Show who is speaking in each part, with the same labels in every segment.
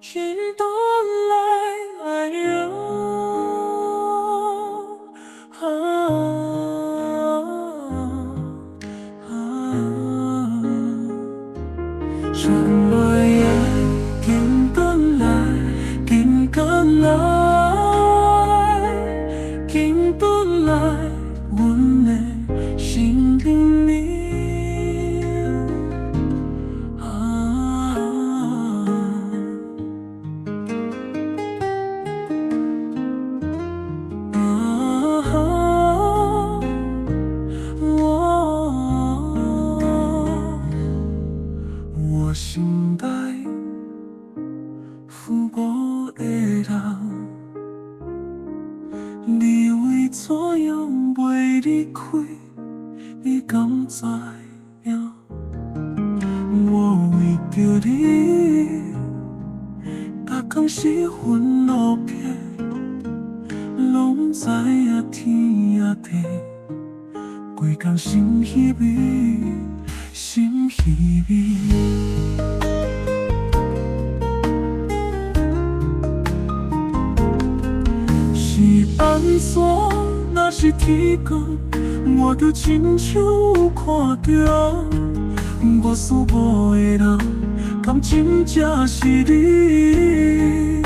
Speaker 1: 请多来爱哟，啊啊什么也紧过来，紧过来，紧过来，阮的心里。我心内付过的人，你为怎样袂离开？你敢知影？我为着你，每天失魂落魄，拢知影天也地，规工心稀微，心稀微。是安怎？若是天光，我就亲像有看到。我思慕的人，敢真正是你？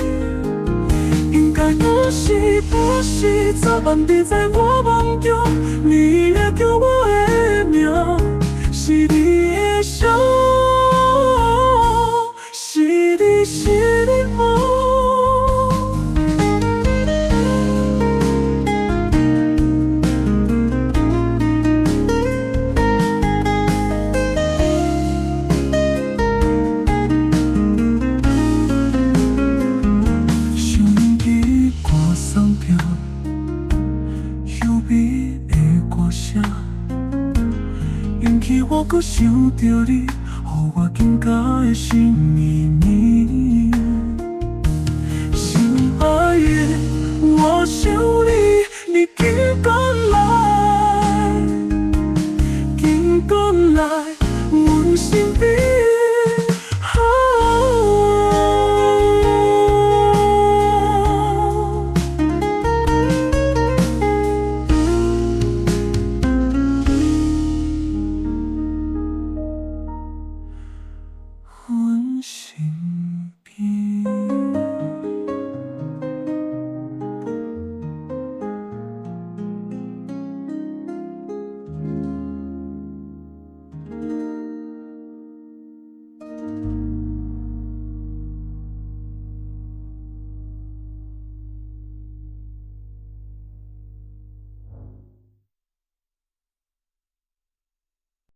Speaker 1: 应该我是不是早晚你在我梦中？你也叫我的名，是你的笑，是你是你梦。引起我搁想着你，予我更加的心意。